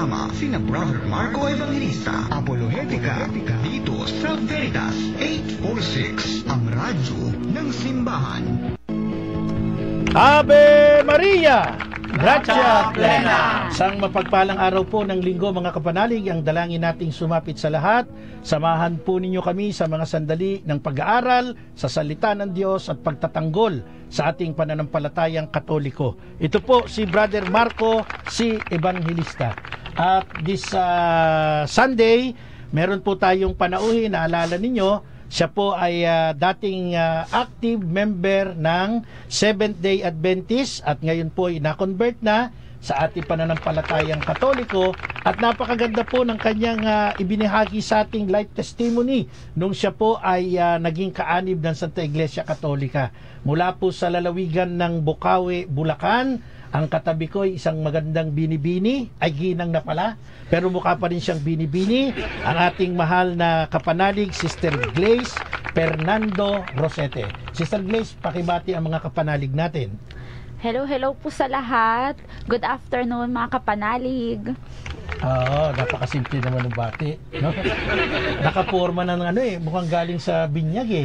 Magkakasama sina Brother Marco Evangelista, Apologetica, dito sa Veritas 846, ang radyo ng simbahan. Ave Maria! Gratia plena! Sang mapagpalang araw po ng linggo mga kapanalig, ang dalangin nating sumapit sa lahat. Samahan po ninyo kami sa mga sandali ng pag-aaral sa salita ng Diyos at pagtatanggol sa ating pananampalatayang Katoliko. Ito po si Brother Marco, si Evangelista. At this Sunday, meron po tayong panauhin, naalala ninyo, siya po ay dating active member ng Seventh-day Adventist at ngayon po ay na-convert na sa ating pananampalatayang Katoliko at napakaganda po ng kanyang ibinahagi sa ating life testimony nung siya po ay naging kaanib ng Santa Iglesia Katolika. Mula po sa lalawigan ng Bukawi, Bulacan, ang katabi ko ay isang magandang binibini, ay ginang na pala, pero mukha pa rin siyang binibini, ang ating mahal na kapanalig, Sister Glaze Fernando Rosete. Sister Glaze, pakibati ang mga kapanalig natin. Hello po sa lahat. Good afternoon mga kapanalig. Oo, napakasimple naman ng bati, no? Nakaporma na ng mukhang galing sa binyag eh.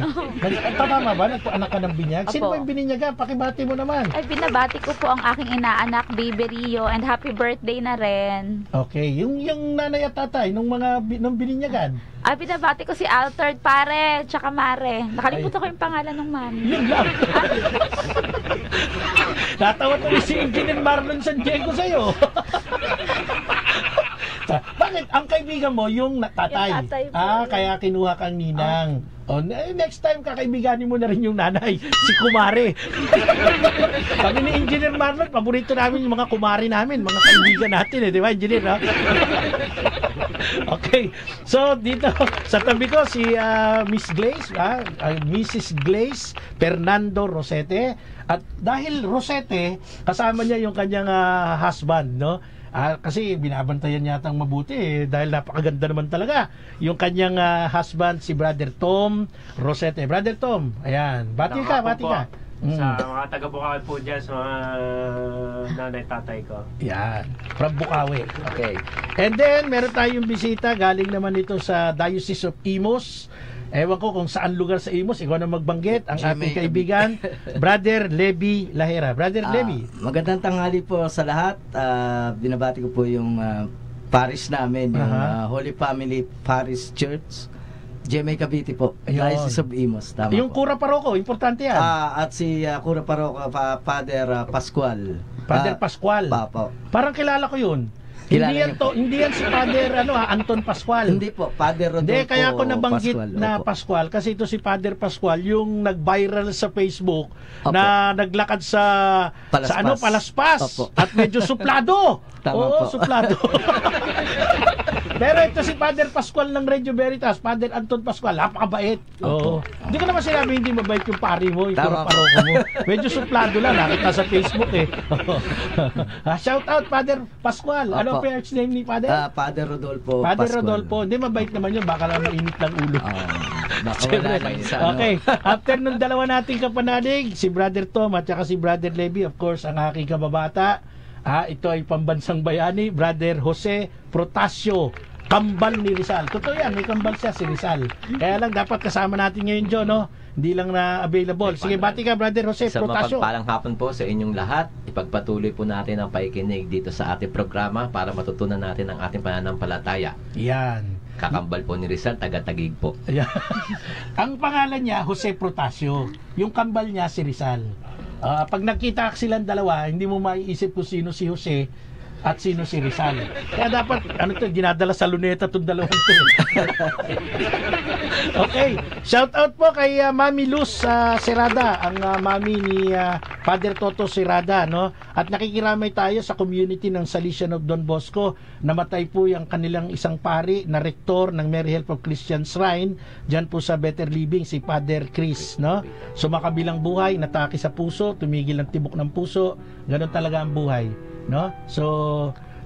Tama ba? Nagpaanak ka ng binyag? Opo. Sino ba yung bininyaga? Pakibati mo naman. Ay, binabati ko po ang aking inaanak, Baby Rio, and happy birthday na rin. Okay, yung nanay at tatay nung bininyagan. Ay, binabati ko si Altered, pare, tsaka Mare. Nakalimutan ko yung pangalan ng mami. Yun lang. Natawa tuloy si Engineer Marlon San Diego sa'yo. Bakit? Ang kaibigan mo, yung tatay. Yung tatay po. Kaya kinuha kang ninang. Next time, kakaibiganin mo na rin yung nanay, si Kumare. Kami ni Engineer Marlon, paborito namin yung mga kumare namin, mga kaibigan natin, di ba, Engineer? No? Okay, so dito sa tabi ko si Miss Glaze, Mrs. Glaze Fernando Rosete. At dahil Rosete, kasama niya yung kanyang husband, no? Kasi binabantayan yatang mabuti dahil napakaganda naman talaga yung kanyang husband, si Brother Tom Rosete. Brother Tom, ayan, bati ka. Sa mga taga-Bukawi po dyan, sa mga nanay-tatay ko. Yan, from Bukawi. Okay. And then, meron tayong bisita, galing naman ito sa Diocese of Imus. Ewan ko kung saan lugar sa Imus, ikaw na magbanggit, ang ating kaibigan, Brother Levi Lahera. Brother Levi. Magandang tanghali po sa lahat. Binabati ko po yung parish namin, yung Holy Family Parish Church. Jemay Cavite po, Diocese of Imus. Tama yung po. Kura Paroko, importante yan. At si Kura Paroko, Father Pascual. Father Pascual. Papo. Parang kilala ko yun. Hindi yan si Father Anton Pascual. Hindi po, Father Rodolfo. Hindi, kaya ako nabanggit Pascual, na Pascual kasi ito si Father Pascual yung nag-viral sa Facebook na naglakad sa Palaspas Opo. at medyo suplado. Tama po. Suplado. Pero ito si Father Pascual ng Radio Veritas, Father Anton Pascual, napakabait. Oo. Hindi ko naman sinabi hindi mabait yung pari mo, yung paroko mo. Medyo suplado lang, nakita sa Facebook eh. Shout out Father Pascual. Ano ang parents name ni Father? Father Rodolfo Father Pascual. Rodolfo. Hindi, mabait naman yun, baka lang mainit lang ulo. Baka wala lang sa Okay, after nung dalawa nating kapanalig, si Brother Tom at saka si Brother Levi, of course, ang aking kababata. Ito ay pambansang bayani, Brother Jose Protasio, kambal ni Rizal. Totoo yan, may kambal siya si Rizal. Kaya lang dapat kasama natin ngayon, John, no? Hindi lang na available. Sige, bati ka, Brother Jose Protasio. Sa mapagpalang hapon po sa inyong lahat, ipagpatuloy po natin ang pakikinig dito sa ating programa para matutunan natin ang ating pananampalataya. Yan. Kakambal po ni Rizal, taga-Tagig po. Yan. Ang pangalan niya, Jose Protasio. Yung kambal niya, si Rizal. Pag nagkita silang dalawa, hindi mo maiisip kung sino si Jose at sino si Rizal. Kaya dapat, dinadala sa luneta itong dalawang ito. Okay, shout out po kay Mami Luz Serada, ang mami ni Father Toto Serada, no? At nakikiramay tayo sa community ng Salesian of Don Bosco. Namatay po yung kanilang isang pari na rektor ng Mary Help of Christian Shrine diyan po sa Better Living, si Father Chris, no? Sumakabilang buhay, natake sa puso, tumigil ang tibok ng puso. Ganon talaga ang buhay, no? So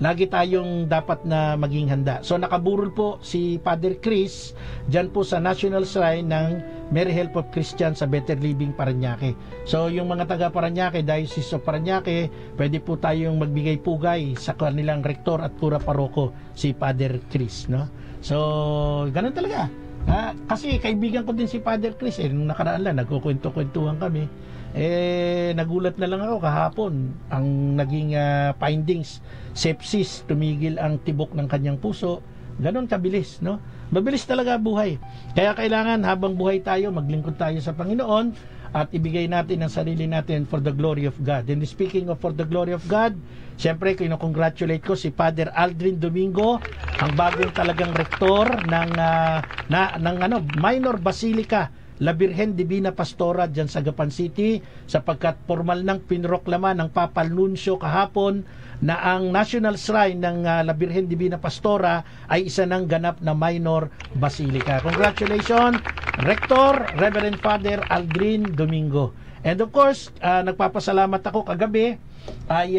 lagi tayong dapat na maging handa. So nakaburol po si Father Chris dyan po sa National Shrine ng Mary Help of Christians sa Better Living Parañaque. So yung mga taga Parañaque, Diocese of Parañaque, pwede po tayong magbigay pugay sa kanilang rektor at pura paroko, si Father Chris, no? So ganun talaga. Kasi kaibigan ko din si Father Chris, nung nakaraan lang nagkukwento-kwentuhan kami. Nagulat na lang ako kahapon ang naging findings, sepsis, tumigil ang tibok ng kanyang puso. Ganon kabilis, no? Mabilis talaga buhay. Kaya kailangan habang buhay tayo, maglingkod tayo sa Panginoon at ibigay natin ang sarili natin for the glory of God. And speaking of for the glory of God, siyempre kino-congratulate ko si Father Aldrin Domingo, ang bagong talagang rektor ng Minor Basilica La Virgen Divina Pastora dyan sa Gapan City, sapagkat formal nang pinroklama ng Papal Nuncio kahapon na ang National Shrine ng La Virgen Divina Pastora ay isa ng ganap na minor basilica. Congratulations, Rector, Reverend Father Aldrin Domingo. And of course, nagpapasalamat ako kagabi ay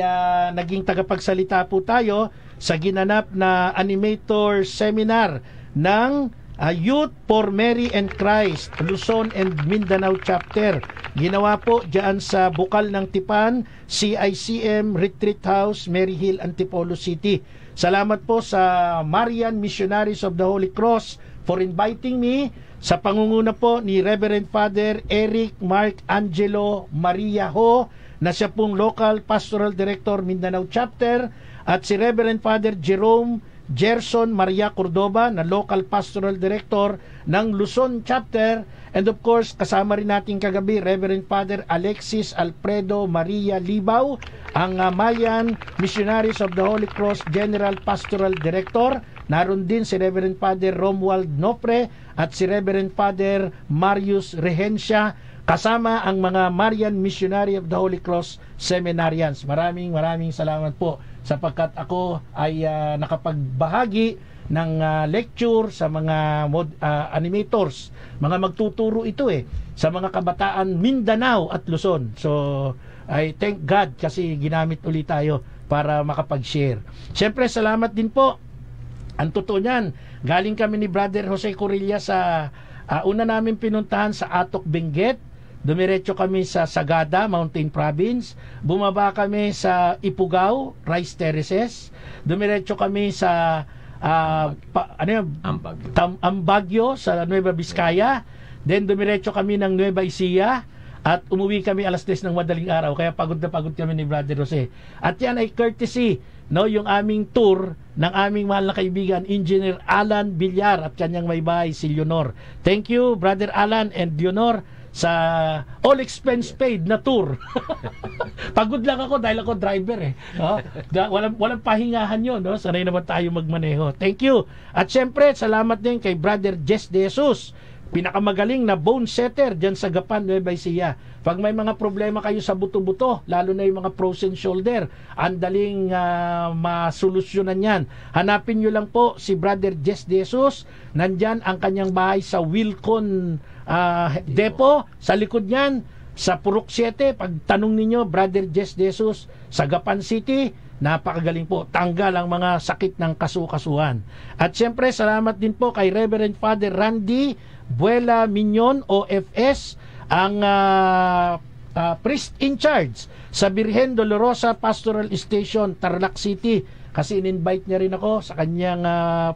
naging tagapagsalita po tayo sa ginanap na animator seminar ng Youth for Mary and Christ, Luzon and Mindanao Chapter. Ginawa po dyan sa Bukal ng Tipan, CICM Retreat House, Mary Hill, Antipolo City. Salamat po sa Marian Missionaries of the Holy Cross for inviting me, sa pangunguna po ni Reverend Father Eric Mark Angelo Maria Ho, na siya pong Local Pastoral Director Mindanao Chapter, at si Reverend Father Jerome Gerson Maria Cordoba na Local Pastoral Director ng Luzon Chapter, and of course kasama rin natin kagabi Reverend Father Alexis Alfredo Maria Libaw, ang Mayan Missionaries of the Holy Cross General Pastoral Director. Naroon din si Reverend Father Romuald Nopre at si Reverend Father Marius Rehencia, kasama ang mga Marian Missionary of the Holy Cross Seminarians. Maraming salamat po sapagkat ako ay nakapagbahagi ng lecture sa mga animators, mga magtuturo ito sa mga kabataan Mindanao at Luzon. So I thank God kasi ginamit ulit tayo para makapag-share. Siyempre salamat din po. Ang totoo niyan, galing kami ni Brother Jose Corilla sa una namin pinuntahan sa Atok Benguet. Dumiretso kami sa Sagada, Mountain Province. Bumaba kami sa Ifugao, Rice Terraces. Dumiretso kami sa Ambagyo sa Nueva Vizcaya. Then dumiretso kami ng Nueva Ecija at umuwi kami alas 10 ng madaling araw. Kaya pagod na pagod kami ni Brother Jose. At yan ay courtesy, no, yung aming tour ng aming mahal na kaibigan Engineer Alan Villar at kanyang may bahay si Leonor. Thank you Brother Alan and Leonor sa all expense paid na tour. Pagod lang ako dahil ako driver no? Walang pahingahan yun, no? Sanay naman tayo magmaneho. Thank you. At syempre salamat din kay Brother Jess De Jesus, pinakamagaling na bone setter dyan sa Gapan, Nueva Ecija. Pag may mga problema kayo sa buto-buto, lalo na yung mga frozen shoulder, ang daling masolusyonan yan. Hanapin nyo lang po si Brother Jess De Jesus. Nandyan ang kanyang bahay sa Wilcon Depo. Sa likod niyan, sa Purok 7, pag tanong ninyo, Brother Jess De Jesus sa Gapan City, napakagaling po. Tanggal ang mga sakit ng kasukasuhan. At syempre, salamat din po kay Reverend Father Randy Buela Mignon, OFS, ang priest in charge sa Virgen Dolorosa Pastoral Station, Tarlac City. Kasi in-invite niya rin ako sa kanyang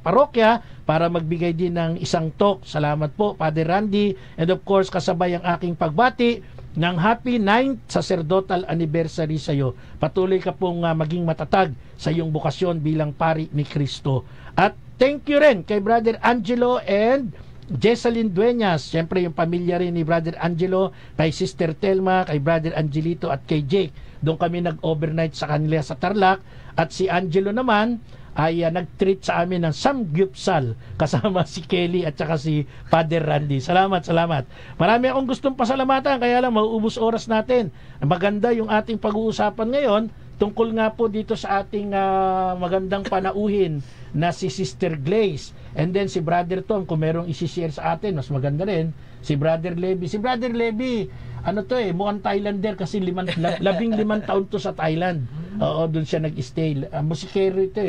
parokya para magbigay din ng isang talk. Salamat po, Father Randy. And of course, kasabay ang aking pagbati ng happy 9th sacerdotal anniversary sa iyo. Patuloy ka pong maging matatag sa iyong bukasyon bilang pari ni Kristo. At thank you rin kay Brother Angelo and Jessalyn Dueñas, siyempre yung pamilya rin ni Brother Angelo, kay Sister Telma, kay Brother Angelito at kay Jake. Doon kami nag-overnight sa kanila sa Tarlac. At si Angelo naman ay nag-treat sa amin ng samgyupsal kasama si Kelly at saka si Father Randy. Salamat. Marami akong gustong pasalamatan, kaya lang mauubos oras natin. Maganda yung ating pag-uusapan ngayon tungkol nga po dito sa ating magandang panauhin na si Sister Glaze. And then si Brother Tom, kung merong isi-share sa atin, mas maganda rin. Si Brother Levy. Si Brother Levy, ano to mukhang Thailander kasi 15 taon to sa Thailand. Oo, doon siya nag-stay. Musikero ito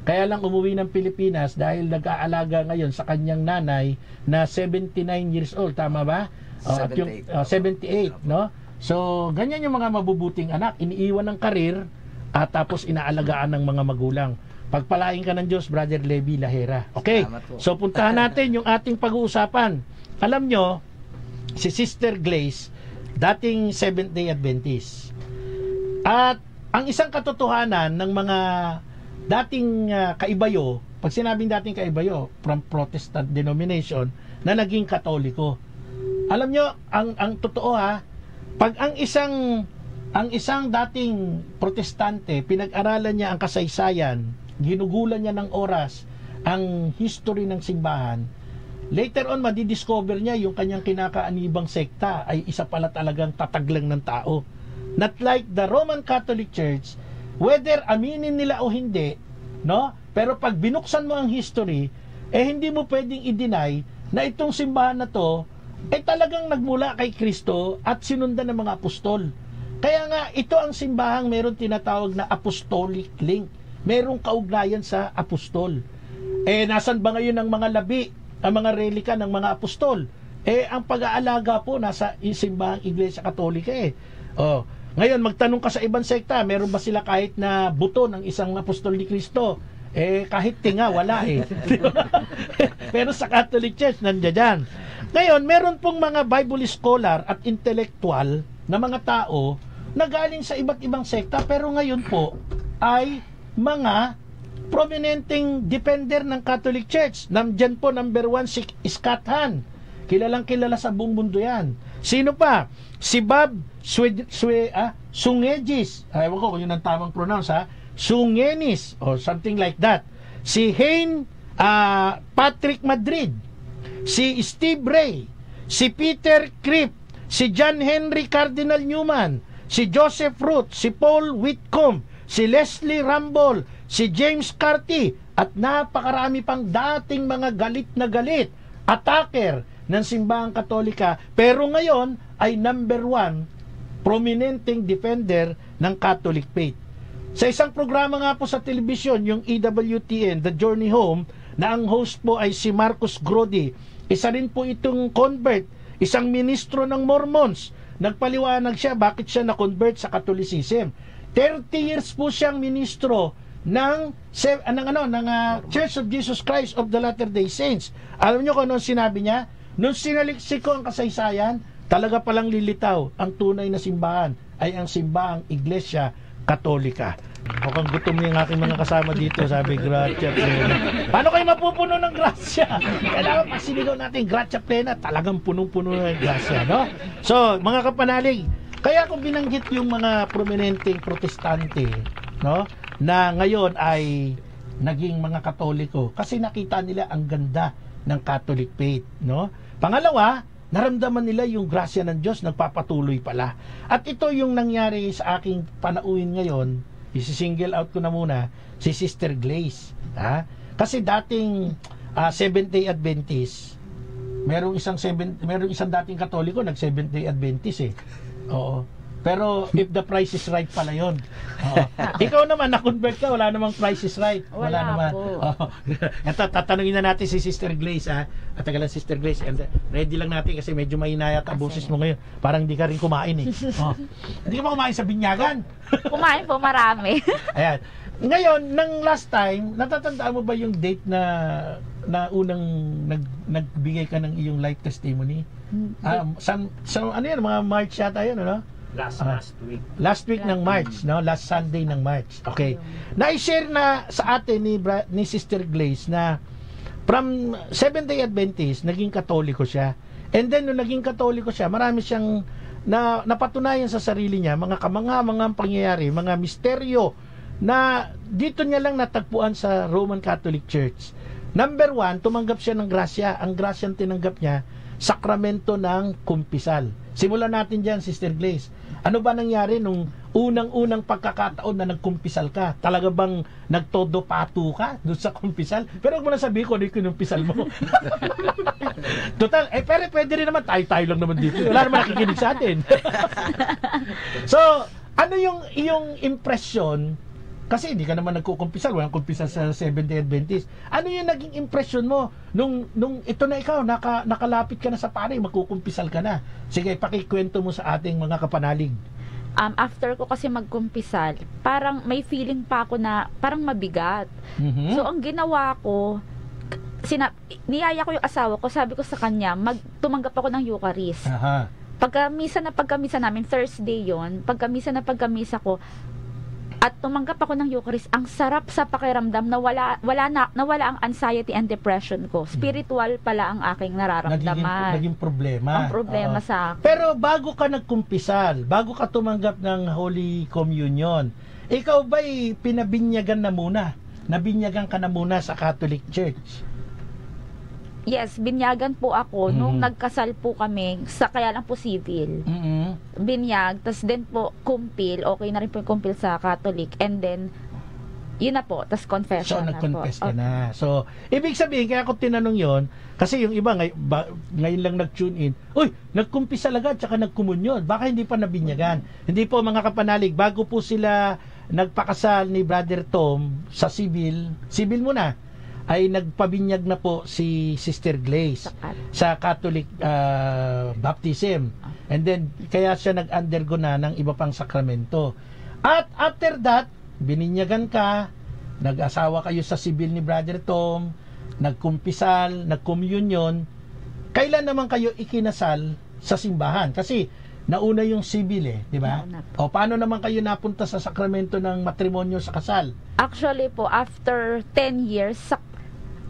Kaya lang umuwi ng Pilipinas dahil nag-aalaga ngayon sa kanyang nanay na 79 years old. Tama ba? At yung 78, no? So, ganyan yung mga mabubuting anak. Iniiwan ng karir at tapos inaalagaan ng mga magulang. Pagpalain ka ng Diyos, Brother Levy Lahera. Okay, so puntahan natin yung ating pag-uusapan. Alam nyo, si Sister Glaze, dating Seventh-day Adventist. At ang isang katotohanan ng mga dating kaibayo, pag sinabing dating kaibayo, from Protestant denomination, na naging Katoliko. Alam nyo, ang totoo pag ang isang dating protestante, pinag-aralan niya ang kasaysayan, ginugulan niya ng oras ang history ng simbahan, later on madidiscover niya yung kanyang kinakaanibang sekta ay isa pala talagang tataglang ng tao. Not like the Roman Catholic Church, whether aminin nila o hindi, no? Pero pag binuksan mo ang history, hindi mo pwedeng i-deny na itong simbahan na to talagang nagmula kay Kristo at sinundan ng mga apostol. Kaya nga, ito ang simbahang meron tinatawag na apostolic link. Merong kaugnayan sa apostol. Nasan ba ngayon ang mga labi, ang mga relika ng mga apostol? Ang pag-aalaga po nasa simbahang Iglesia Katolika Ngayon, magtanong ka sa ibang sekta, meron ba sila kahit na buto ng isang apostol ni Kristo? Kahit tinga, wala Pero sa Catholic Church, nandiyan. Ngayon, meron pong mga Bible scholar at intellectual na mga tao na galing sa iba't ibang sekta, pero ngayon po ay mga prominenteng defender ng Catholic Church. Nandiyan po, number 1, si Scott Hahn. Kilalang kilala sa buong mundo yan. Sino pa? Si Bob Sungegis. Ewan ko kung yun ang tamang pronounce Sungenis or something like that. Si Hein Patrick Madrid. Si Steve Ray. Si Peter Kripp. Si John Henry Cardinal Newman. Si Joseph Root. Si Paul Whitcomb. Si Leslie Ramble. Si James Carty. At napakarami pang dating mga galit na galit, attacker ng simbahang Katolika, pero ngayon ay number 1 prominenteng defender ng Catholic faith. Sa isang programa nga po sa telebisyon, yung EWTN, The Journey Home, na ang host po ay si Marcus Grody. Isa rin po itong convert, isang ministro ng Mormons. Nagpaliwanag siya bakit siya na-convert sa Catholicism. 30 years po siyang ministro ng Church of Jesus Christ of the Latter-day Saints. Alam niyo kung ano sinabi niya? Nung sinaliksik ko ang kasaysayan, talaga palang lilitaw, ang tunay na simbahan ay ang simbahang Iglesia Katolika. Mukhang gutom yung aking mga kasama dito, sabi Gracia Plena. Paano kayo mapupuno ng Gracia? Kailangan pag sinigaw natin Gracia Plena, talagang punong-puno ng Gracia, no? So, mga kapanalig, kaya kung binanggit yung mga prominenteng protestante, no, na ngayon ay naging mga Katoliko, kasi nakita nila ang ganda ng Catholic faith, no? Pangalawa, naramdaman nila yung grasya ng Diyos, nagpapatuloy pala. At ito yung nangyari sa aking panauhin ngayon. Isi-single out ko na muna si Sister Glaze. Kasi dating Seventh-day Adventist, merong isang dating Katoliko nag Seventh-day Adventist Oo. Pero if the price is right pala yun. Ikaw naman, na-convert ka, wala namang price is right. Wala naman. Ito, tatanungin na natin si Sister Glaze. At tagalan Sister Glaze. And ready lang natin kasi medyo mahinaya at boses mo ngayon. Parang hindi ka rin kumain Hindi ka ba kumain sa binyagan? Kumain po marami. Ayan. Ngayon, nang last time, natatandaan mo ba yung date na unang nagbigay ka ng iyong life testimony? Ano yan? Mga March yata yun, ano? Last week. Last week ng March, no? Last Sunday ng March. Okay. Na-share na sa atin ni Sister Glaze na from Seventh-day Adventist, naging Katoliko siya. And then, nung naging Katoliko siya, marami siyang napatunayan sa sarili niya, mga kamangha-manghang pangyayari, mga misteryo, na dito niya lang natagpuan sa Roman Catholic Church. Number 1, tumanggap siya ng grasya. Ang grasyang tinanggap niya, sakramento ng kumpisal. Simulan natin dyan, Sister Glaze. Ano ba nangyari nung unang-unang pagkakataon na nagkumpisal ka? Talaga bang nagtodo pato ka doon sa kumpisal? Pero huwag mo na sabihin ko ano yung kinumpisal mo. Total, pero pwede rin naman, tayo lang naman dito. Wala naman nakikinig sa atin. So, ano yung iyong impression? Kasi hindi ka naman nagkukumpisal, walang kumpisal sa Seventh-day Adventist. Ano yung naging impression mo nung ito na ikaw, nakalapit ka na sa pare, magkukumpisal ka na? Sige, pakikwento mo sa ating mga kapanalig. After ko kasi magkumpisal, parang may feeling pa ako na parang mabigat. Mhm. So, ang ginawa ko, niyaya ko yung asawa ko, sabi ko sa kanya, tumanggap ako ng Eucharist. Aha. Pagkamisa namin, Thursday yon, pagkamisa ko, at tumanggap ako ng Eucharist, ang sarap sa pakiramdam na nawala ang anxiety and depression ko. Spiritual pala ang aking nararamdaman. Naging problema. Ang problema sa akin. Pero bago ka nagkumpisal, bago ka tumanggap ng Holy Communion, ikaw ba'y pinabinyagan na muna? Nabinyagan ka na muna sa Catholic Church? Yes, binyagan po ako nung nagkasal po kami, kaya lang po civil. Binyag, tas din po kumpil, okay na rin po yung kumpil sa Catholic, and then yun na po, tas confession So, na po. nag-confess ka na. So, ibig sabihin, kaya ako tinanong yon kasi yung iba ngayon lang nag-tune in, uy, nagkumpisal agad, tsaka nagkumunyon, baka hindi pa nabinyagan. Hindi po mga kapanalig, bago po sila nagpakasal ni Brother Tom sa civil muna, ay nagpabinyag na po si Sister Glaze sa Catholic baptism. And then, kaya siya nag-undergo na ng iba pang sakramento. At after that, bininyagan ka, nag-asawa kayo sa civil ni Brother Tom, nagkumpisal, nagkomunyon. Kailan naman kayo ikinasal sa simbahan? Kasi nauna yung civil di ba? O paano naman kayo napunta sa sakramento ng matrimonyo sa kasal? Actually po, after 10 years,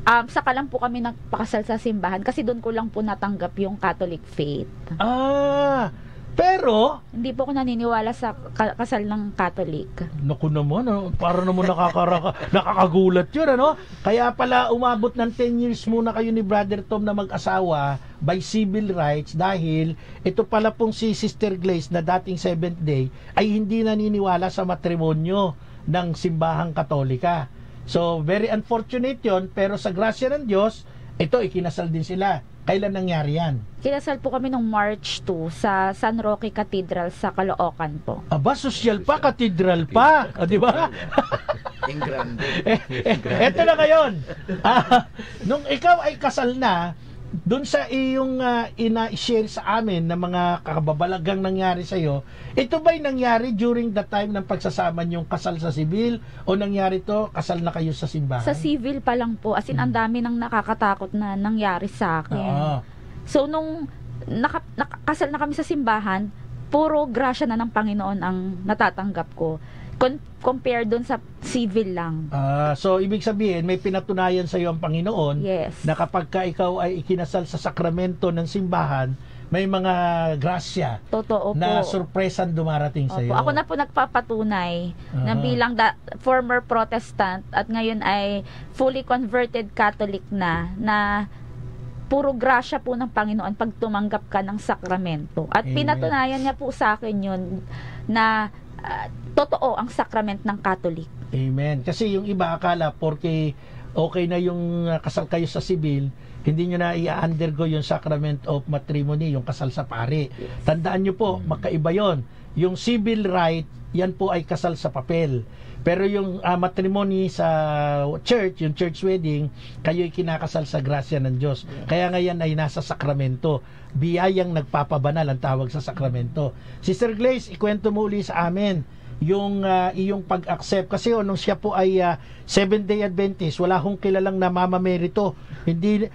saka lang po kami nagpakasal sa simbahan kasi doon ko lang po natanggap yung Catholic faith. Pero hindi po ako naniniwala sa kasal ng Catholic. Naku naman, para naman nakakagulat yun, ano? Kaya pala umabot ng 10 years muna kayo ni Brother Tom na mag-asawa by civil rights dahil ito pala pong si Sister Glaze na dating Seventh Day ay hindi naniniwala sa matrimonyo ng simbahang Katolika. So, very unfortunate yon, pero sa grasya ng Diyos, ito, ikinasal din sila. Kailan nangyari yan? Kinasal po kami nung March 2 sa San Roque Cathedral sa Caloocan po. Aba, sosyal pa, cathedral pa. Di ba? In grande. Eto na ngayon. Nung ikaw ay kasal na, doon sa iyong ina-share sa amin na mga kababalagang nangyari sa iyo, ito ba'y nangyari during the time ng pagsasama niyong kasal sa sibil o nangyari to kasal na kayo sa simbahan? Sa civil pa lang po, as in ang dami nang nakakatakot na nangyari sa akin. So nung nakasal na kami sa simbahan, puro grasya na ng Panginoon ang natatanggap ko. Compare doon sa civil lang. So ibig sabihin may pinatunayan sa iyo ang Panginoon, yes, na kapag ka ikaw ay ikinasal sa sakramento ng simbahan, may mga grasya totoo na po, sorpresan dumarating sa iyo. Ako na po nagpapatunay na bilang former Protestant at ngayon ay fully converted Catholic na puro grasya po ng Panginoon pag tumanggap ka ng sakramento. At Amen. Pinatunayan niya po sa akin yun na totoo ang sakrament ng Catholic. Amen. Kasi yung iba akala porque okay na yung kasal kayo sa sibil, hindi nyo na i-undergo yung sacrament of matrimony, yung kasal sa pare. Tandaan nyo po, magkaiba yon. Yung civil right, yan po ay kasal sa papel. Pero yung matrimony sa church, yung church wedding, kayo'y kinakasal sa grasya ng Diyos. Kaya ngayon ay nasa sakramento. Biyayang nagpapabanal ang tawag sa sakramento. Sister Glaze, ikwento mo uli sa amin yung iyong pag-accept. Kasi nung siya po ay Seventh-day Adventist, wala hong kilalang na Mama Mary to. Hindi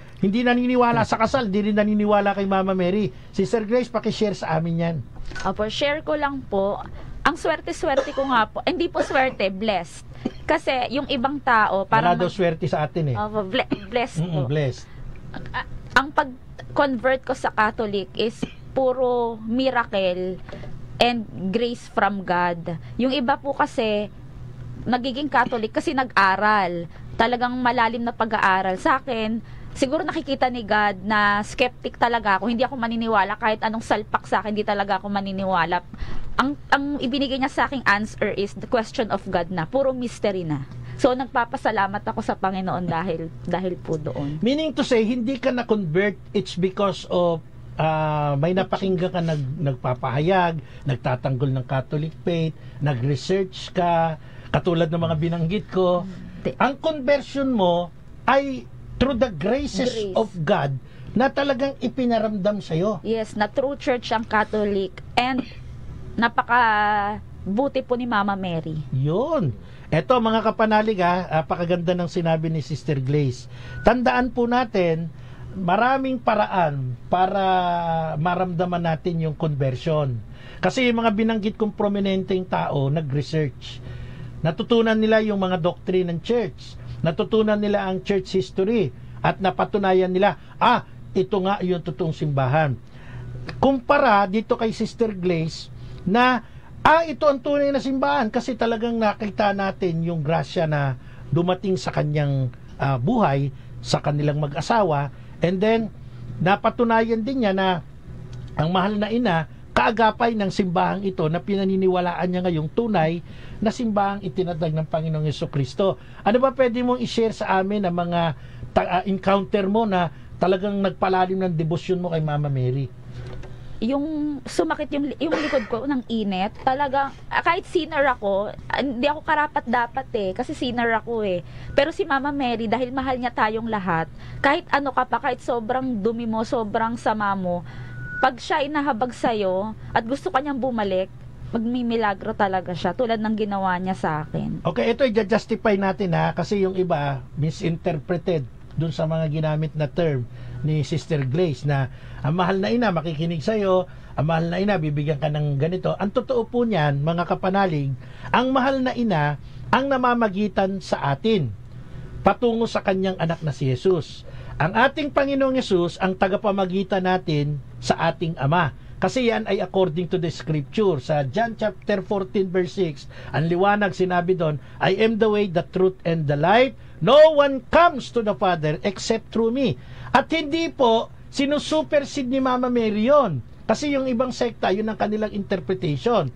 naniniwala sa kasal, hindi rin naniniwala kay Mama Mary. Sister Grace, pakishare sa amin yan. Opo, share ko lang po. Ang swerte-swerte ko nga po, hindi po swerte, blessed. Kasi yung ibang tao, Wala daw swerte sa atin Opo, blessed po. Blessed. Ang pag-convert ko sa Catholic is puro miracle and grace from God. Yung iba po kasi nagiging Catholic kasi nag-aral. Talagang malalim na pag-aaral. Sa akin, siguro nakikita ni God na skeptic talaga ako. Hindi ako maniniwala kahit anong salpak sa akin, hindi talaga ako maniniwala. Ang ibinigay niya sa aking answer is the question of God na. Puro mystery na. So, nagpapasalamat ako sa Panginoon dahil po doon. Meaning to say, hindi ka na-convert, it's because of may napakinggan ka nagpapahayag, nagtatanggol ng Catholic faith, nag-research ka, katulad ng mga binanggit ko. Ang conversion mo ay through the grace of God na talagang ipinaramdam sa'yo. Yes, na true church ang Catholic and napaka-buti po ni Mama Mary. Yun. Eto mga kapanalig napakaganda ng sinabi ni Sister Glaze. Tandaan po natin, maraming paraan para maramdaman natin yung conversion. Kasi yung mga binanggit kong prominenteng tao, nag-research. Natutunan nila yung mga doctrine ng church. Natutunan nila ang church history. At napatunayan nila, ito nga yung totoong simbahan. Kumpara dito kay Sister Glaze, na ito ang tunay na simbahan kasi talagang nakita natin yung grasya na dumating sa kanyang buhay, sa kanilang mag-asawa. And then, napatunayan din niya na ang mahal na ina, kaagapay ng simbahang ito na pinaniniwalaan niya ngayong tunay na simbahang itinatag ng Panginoong Jesucristo. Ano ba pwede mong i-share sa amin ang mga encounter mo na talagang nagpalalim ng debosyon mo kay Mama Mary? Yung sumakit yung likod ko ng init, talagang kahit sinner ako, hindi ako karapat-dapat kasi sinner ako Pero si Mama Mary, dahil mahal niya tayong lahat, kahit ano ka pa, kahit sobrang dumi mo, sobrang sama mo, pag siya inahabag sa'yo at gusto kanyang bumalik, magmimilagro talaga siya, tulad ng ginawa niya sa akin. Okay, ito i-justify natin kasi yung iba misinterpreted dun sa mga ginamit na term ni Sister Glaze na ang mahal na ina makikinig sa'yo, ang mahal na ina bibigyan ka ng ganito. Ang totoo po niyan, mga kapanalig, ang mahal na ina ang namamagitan sa atin patungo sa kanyang anak na si Jesus. Ang ating Panginoong Jesus ang tagapamagitan natin sa ating Ama. Kasi yan ay according to the scripture. Sa John chapter 14 verse 6, ang liwanag sinabi doon, I am the way, the truth, and the life. No one comes to the Father except through me. At hindi po sinusupersede ni Mama Mary yun. Kasi yung ibang sekta, yun ang kanilang interpretation.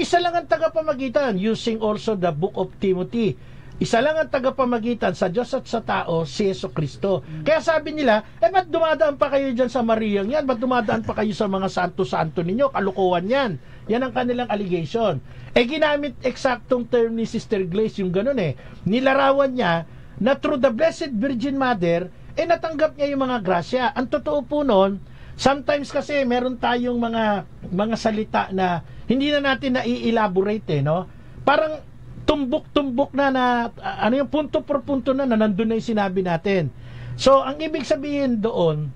Isa lang ang tagapamagitan, using also the book of Timothy. Isa lang ang tagapamagitan sa Diyos at sa tao, si Jesucristo. Kaya sabi nila, ba't dumadaan pa kayo dyan sa Mariang yan? Ba't dumadaan pa kayo sa mga santo-santo ninyo? Kalukuhan yan. Yan ang kanilang allegation. Ginamit eksaktong term ni Sister Glaze yung ganun Nilarawan niya na through the Blessed Virgin Mother, natanggap niya yung mga grasya. Ang totoo po nun, sometimes kasi meron tayong mga salita na hindi na natin na-i-elaborate no? Parang tumbok-tumbok na ano yung punto por punto na nandun na yung sinabi natin. So, ang ibig sabihin doon,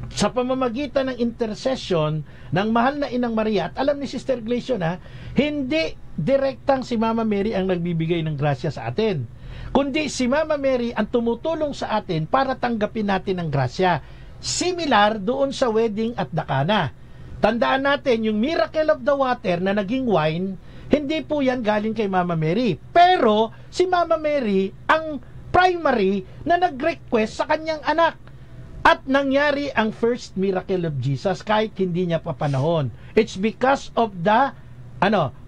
sa pamamagitan ng intercession ng mahal na Inang Maria, at alam ni Sister Glaze hindi direktang si Mama Mary ang nagbibigay ng grasya sa atin, kundi si Mama Mary ang tumutulong sa atin para tanggapin natin ang grasya. Similar doon sa wedding at Cana. Tandaan natin, yung miracle of the water na naging wine, hindi po yan galing kay Mama Mary. Pero, si Mama Mary ang primary na nag-request sa kanyang anak. At nangyari ang first miracle of Jesus kahit hindi niya pa panahon. It's because of the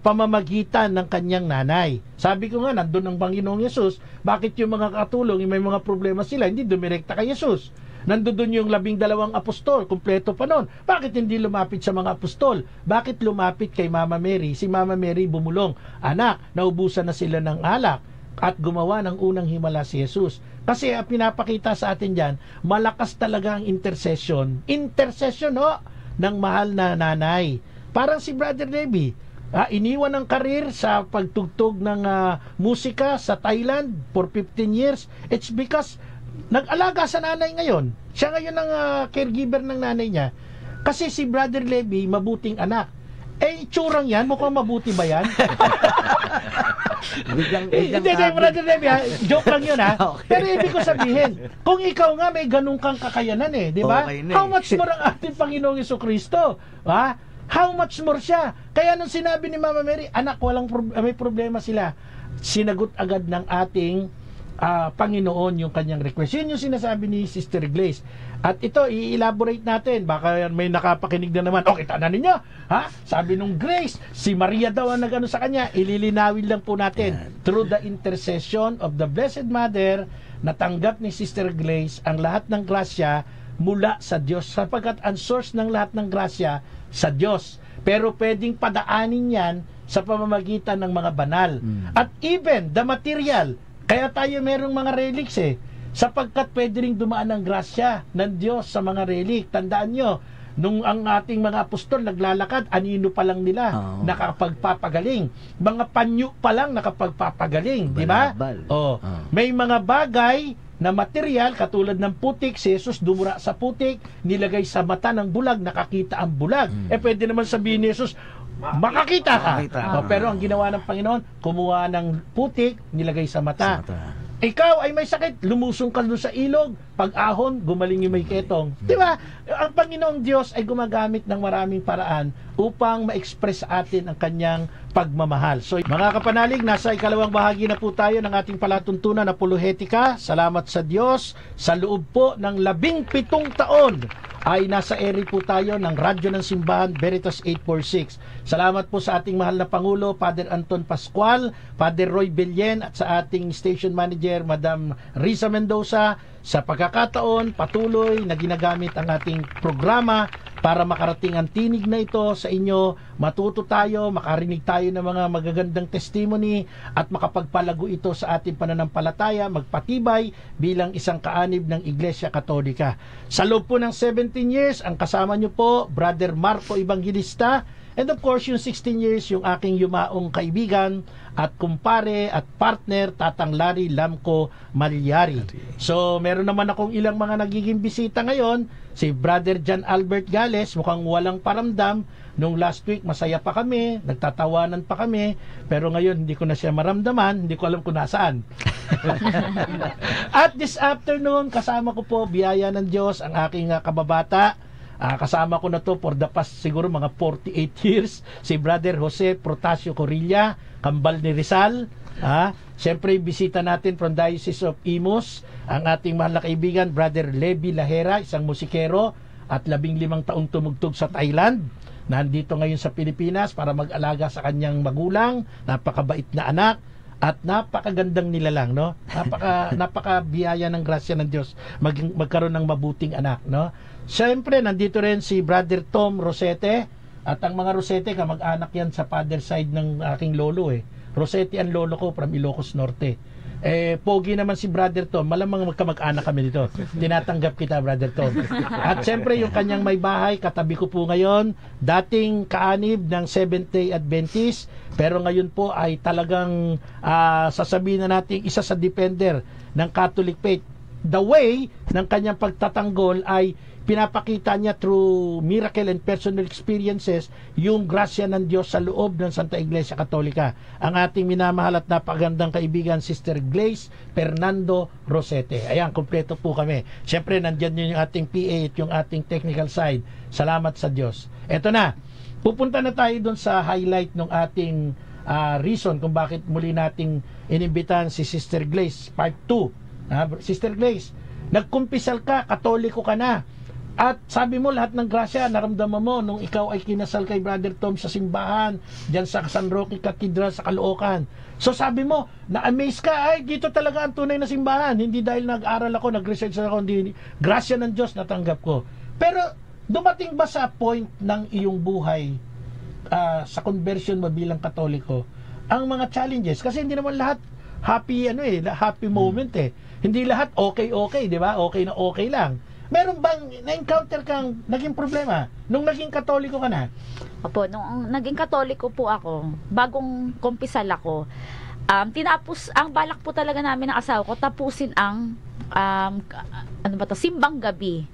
pamamagitan ng kanyang nanay. Sabi ko nga, nandun ang Panginoong Yesus, bakit yung mga katulong, may mga problema sila, hindi dumirekta kay Yesus? Nandun yung 12 apostol, kumpleto pa nun. Bakit hindi lumapit sa mga apostol? Bakit lumapit kay Mama Mary? Si Mama Mary bumulong, anak, naubusan na sila ng alak at gumawa ng unang himala si Jesus. Kasi pinapakita sa atin dyan, malakas talaga ang intercession ng mahal na nanay. Parang si Brother Levi, iniwan ng karir sa pagtugtog ng musika sa Thailand for 15 years. It's because nag-alaga sa nanay ngayon. Siya ngayon ang caregiver ng nanay niya. Kasi si Brother Levi, mabuting anak. Itsurang yan, mukhang mabuti ba yan? Hindi, Brother Levi, joke lang yun Okay. Pero ibig ko sabihin, kung ikaw nga may ganun kang kakayanan di ba? Okay, how much more ang ating Panginoong Jesucristo? How much more siya? Kaya nung sinabi ni Mama Mary, anak, may problema sila. Sinagot agad ng ating Panginoon yung kanyang request. Yun yung sinasabi ni Sister Glaze. At ito, i-elaborate natin. Baka may nakapakinig na naman. Okay, tanan ninyo. Ha? Sabi nung Grace, si Maria daw ang nagano sa kanya. Ililinawin lang po natin. Through the intercession of the Blessed Mother, natanggap ni Sister Glaze ang lahat ng grasya mula sa Diyos. Sapagkat ang source ng lahat ng grasya sa Diyos. Pero pwedeng padaanin yan sa pamamagitan ng mga banal. At even the material. Kaya tayo merong mga relics sapagkat pwede ring dumaan ang grasya ng Diyos sa mga relic. Tandaan nyo, nung ang ating mga apostol naglalakad, anino pa lang nila nakapagpapagaling. Mga panyo pa lang nakapagpapagaling, di ba? May mga bagay na material katulad ng putik, si Jesus dumura sa putik, nilagay sa mata ng bulag, nakakita ang bulag. Pwede naman sabihin ni Jesus, makakita ka. Pero ang ginawa ng Panginoon, kumuha ng putik, nilagay sa mata. Ikaw ay may sakit, lumusong ka doon sa ilog, pag-ahon, gumaling yung may ketong. Di ba? Ang Panginoong Diyos ay gumagamit ng maraming paraan upang ma-express sa atin ang kanyang pagmamahal. So, mga kapanalig, nasa ikalawang bahagi na po tayo ng ating palatuntunan na apolohetika. Salamat sa Diyos. Sa loob po ng 17 taon ay nasa eri po tayo ng Radyo ng Simbahan, Veritas 846. Salamat po sa ating mahal na Pangulo, Father Anton Pascual, Father Roy Bellien, at sa ating station manager, Madam Risa Mendoza, sa pagkakataon, patuloy na ginagamit ang ating programa para makarating ang tinig na ito sa inyo, matuto tayo, makarinig tayo ng mga magagandang testimony at makapagpalago ito sa ating pananampalataya, magpatibay bilang isang kaanib ng Iglesia Katolika. Sa loob po ng 17 years, ang kasama nyo po, Brother Marco Evangelista, and of course, yung 16 years, yung aking yumaong kaibigan at kumpare at partner, Tatang Larry Lamco Malyari. So, meron naman akong ilang mga nagiging bisita ngayon. Si Brother John Albert Gales, mukhang walang paramdam. Nung last week, masaya pa kami, nagtatawanan pa kami, pero ngayon, hindi ko na siya maramdaman, hindi ko alam kung nasaan. At this afternoon, kasama ko po, biyaya ng Diyos, ang aking kababata. Kasama ko na to for the past siguro mga 48 years, si Brother Jose Protasio Corilla, kambal ni Rizal. Siyempre, bisita natin from Diocese of Imus, ang ating mahal na kaibigan, Brother Levi Lahera, isang musikero at 15 taong tumugtog sa Thailand. Nandito ngayon sa Pilipinas para mag-alaga sa kanyang magulang, napakabait na anak at napakagandang nilalang, no? Napaka-biyaya ng grasya ng Diyos magkaroon ng mabuting anak, no? Siyempre, nandito rin si Brother Tom Rosete, at ang mga Rosete, kamag-anak yan sa father side ng aking lolo Rosete ang lolo ko from Ilocos Norte. Pogi naman si Brother Tom, malamang magkamag-anak kami dito. Tinatanggap kita, Brother Tom. At siyempre, yung kanyang may bahay, katabi ko po ngayon, dating kaanib ng Seventh-day Adventist, pero ngayon po ay talagang sasabihin na natin isa sa defender ng Catholic faith. The way ng kanyang pagtatanggol ay pinapakita niya through miracle and personal experiences yung grasya ng Diyos sa loob ng Santa Iglesia Katolika. Ang ating minamahal at napagandang kaibigan, Sister Glaze Fernando Rosete. Ayan, kompleto po kami. Siyempre, nandyan yung ating PA at yung ating technical side. Salamat sa Diyos. Eto na, pupunta na tayo dun sa highlight ng ating reason kung bakit muli nating inimbitan si Sister Glaze, part 2. Sister Glaze, nagkumpisal ka, Katoliko ka na. At sabi mo, lahat ng grasya naramdaman mo nung ikaw ay kinasal kay Brother Tom sa simbahan, dyan sa San Roque Cathedral sa Caloocan. So sabi mo, na-amaze ka, ay dito talaga ang tunay na simbahan. Hindi dahil nag-aral ako, nag-research ako, hindi, grasya ng Diyos natanggap ko. Pero dumating ba sa point ng iyong buhay sa conversion mo bilang Katoliko, ang mga challenges? Kasi hindi naman lahat happy, happy moment Hindi lahat okay, di ba? Okay na okay lang. Meron bang na-encounter kang naging problema nung naging Katoliko ka na? Opo, nung naging Katoliko po ako, bagong kumpisal ako, ang balak po talaga namin ng asawa ko, tapusin ang simbang gabi.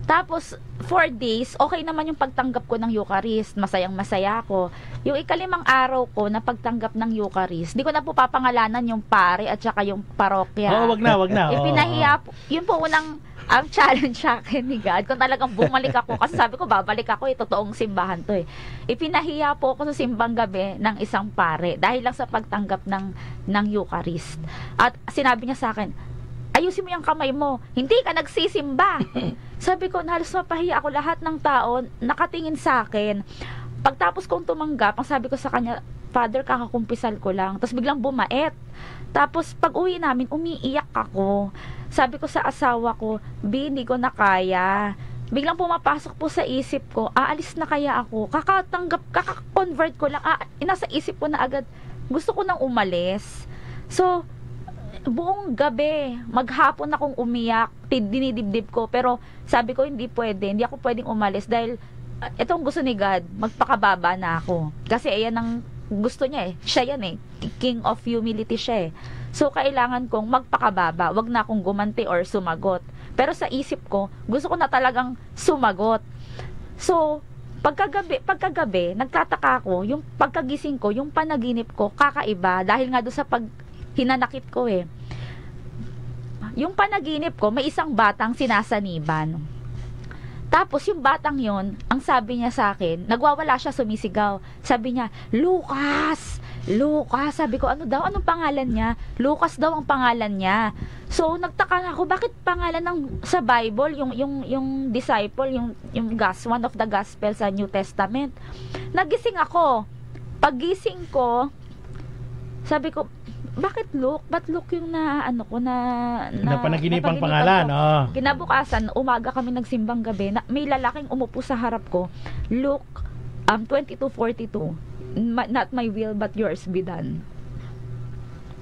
Tapos, 4 days, okay naman yung pagtanggap ko ng Eucharist. Masayang-masaya ako. Yung ika-5 araw ko na pagtanggap ng Eucharist, di ko na po papangalanan yung pare at saka yung parokya. Wag na. Ipinahiya po. Yun po unang ang challenge sa akin ni God. Kung talagang bumalik ako, kasi sabi ko, babalik ako, totoong simbahan to eh. Ipinahiya po ako sa simbang gabi ng isang pare dahil lang sa pagtanggap ng Eucharist. At sinabi niya sa akin, ayusin mo yung kamay mo, hindi ka nagsisimba. Sabi ko, halos mapahiya ako, lahat ng tao nakatingin sa akin. Pagtapos kong tumanggap, ang sabi ko sa kanya, Father, kakakumpisal ko lang. Tapos biglang bumait. Tapos pag uwi namin, umiiyak ako. Sabi ko sa asawa ko, hindi ko na kaya. Biglang pumapasok po sa isip ko, aalis na kaya ako? Kaka-convert ko lang. Nasa isip ko na agad, gusto ko nang umalis. So, buong gabi, maghapon akong umiyak, dinidibdib ko. Pero sabi ko, hindi pwede. Hindi ako pwedeng umalis dahil itong gusto ni God, magpakababa na ako. Kasi ayan ang gusto niya eh. Siya yan eh. King of humility siya eh. So, kailangan kong magpakababa. Wag na akong gumanti or sumagot. Pero sa isip ko, gusto ko na talagang sumagot. So, pagkagabi, nagtataka ko, yung pagkagising ko, yung panaginip ko, kakaiba. Dahil nga doon sa hinanakit ko eh. Yung panaginip ko, may isang batang sinasaniban. Tapos yung batang yon, ang sabi niya sa akin, nagwawala siya, sumisigaw. Sabi niya, Lucas! Lucas! Sabi ko, ano daw? Anong pangalan niya? Lucas daw ang pangalan niya. So, nagtaka na ako, bakit pangalan sa Bible, yung disciple, yung one of the gospel sa New Testament? Nagising ako. Paggising ko, sabi ko, bakit Luke? Ba't Luke yung napanaginipan pangalan? Oh. Kinabukasan, umaga kami nagsimbang gabi, may lalaking umupo sa harap ko. Luke 22:42. Not my will but yours be done.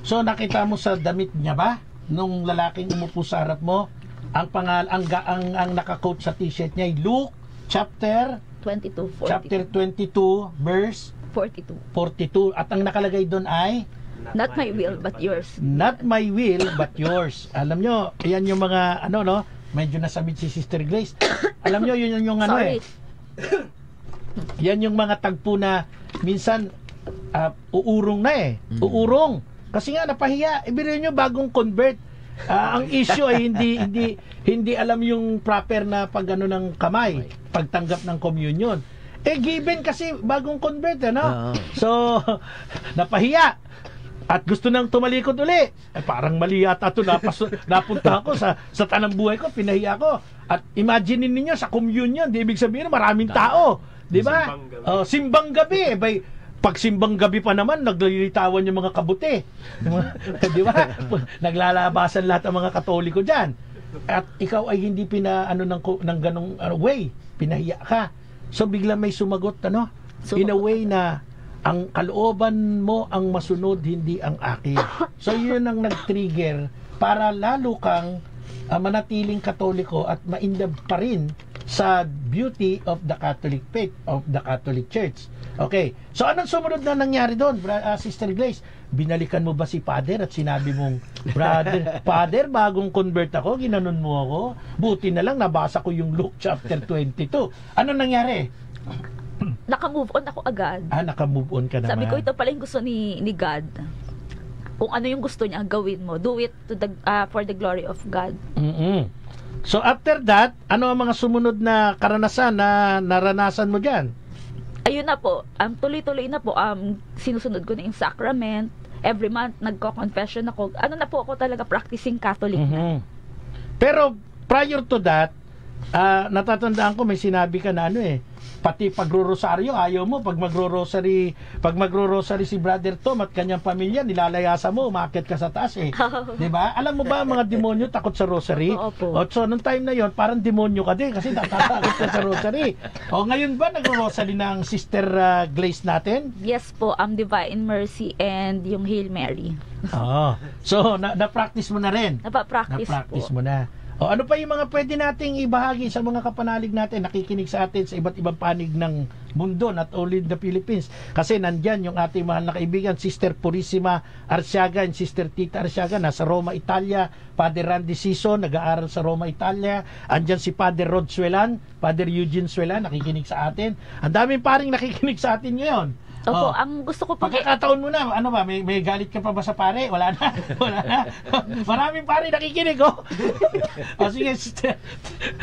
So nakita mo sa damit niya ba nung lalaking umupo sa harap mo? Ang naka-quote sa t-shirt niya ay Luke chapter 22:42. Chapter 22 verse 42. At ang nakalagay doon ay Not my will, but yours. Not my will, but yours. Alam nyo, yan yung mga, medyo nasamid si Sister Grace. Alam nyo, yun yung yan yung mga tagpo na minsan, uurong na eh. Uurong. Kasi nga, napahiya. Ibigay nyo, bagong convert. Ang issue ay hindi alam yung proper na pag-ano ng kamay, pagtanggap ng communion. Given kasi bagong convert, So, napahiya. At gusto nang tumalikod uli. Parang mali yata ito. Napunta ako sa tanang buhay ko, pinahiya ko. At imagine ninyo sa communion, di ibig sabihin maraming tao. Di ba? Simbang gabi. Pag simbang gabi pa naman, naglilitawan yung mga kabuti. Di ba? Naglalabasan lahat ang mga Katoliko dyan. At ikaw ay hindi ng ganong way. Pinahiya ka. So bigla may sumagot, in a way na ang kalooban mo ang masunod, hindi ang akin. So yun ang nag-trigger para lalo kang manatiling Katoliko at ma-inlove pa rin sa beauty of the Catholic faith, of the Catholic Church. Okay. So anong sumunod na nangyari doon, Sister Grace? Binalikan mo ba si Father at sinabi mong, Father, bagong convert ako, ginanon mo ako. Buti na lang nabasa ko yung Luke chapter 22. Anong nangyari? Naka-move on ako agad. Naka-move on ka naman. Sabi ko, ito pala yung gusto ni God. Kung ano yung gusto niya, gawin mo. Do it for the glory of God. So after that, ano ang mga sumunod na karanasan na naranasan mo dyan? Ayun na po. Tuloy-tuloy na po. Sinusunod ko na yung sacrament. Every month, nagko-confession ako. Ano na po ako talaga, practicing Catholic na. Pero prior to that, natatandaan ko may sinabi ka na pati pagro-rosaryo ayaw mo. Pag magro-rosary si Brother Tom at kanyang pamilya, nilalayasan mo, umakyat ka sa taas diba? Alam mo ba mga demonyo takot sa rosary? So nung time na yon, parang demonyo ka din kasi natatakot ka sa rosary. Ngayon ba nagro-rosary ng Sister Glaze natin? Yes po, Divine Mercy and yung Hail Mary. So na-practice mo na rin? Na-practice mo na. O ano pa yung mga pwede nating ibahagi sa mga kapanalig natin, nakikinig sa atin sa iba't ibang panig ng mundo, not only in the Philippines. Kasi nandyan yung ating mahal na kaibigan, Sister Purisima Arsiaga and Sister Tita Arsiaga, nasa Roma, Italia. Father Randy Sison, nag-aaral sa Roma, Italia. Andyan si Father Rod Suelan, Father Eugene Suelan, nakikinig sa atin. Ang daming paring nakikinig sa atin ngayon. Opo, ang gusto ko pagkakataon mo na, ano ba, may galit ka pa ba sa pare? Wala na. Wala na. Maraming pare nakikinig, oh. O sige,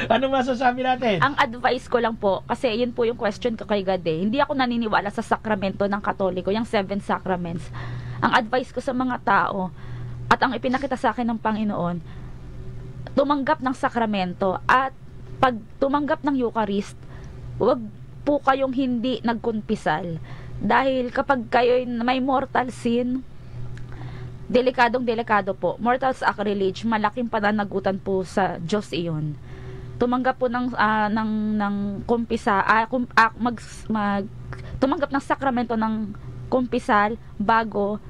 ano masasabi natin? Ang advice ko lang po, kasi yun po yung question ko kay God eh. Hindi ako naniniwala sa sakramento ng Katoliko, yung 7 sacraments. Ang advice ko sa mga tao, at ang ipinakita sa akin ng Panginoon, tumanggap ng sakramento, at pag tumanggap ng Eucharist, wag po kayong hindi nagkumpisal. Dahil kapag kayo may mortal sin, delikado po. Mortal sacrilege, malaking pananagutan po sa Diyos iyon. Tumanggap po ng kumpisa, tumanggap ng sakramento ng kumpisal bago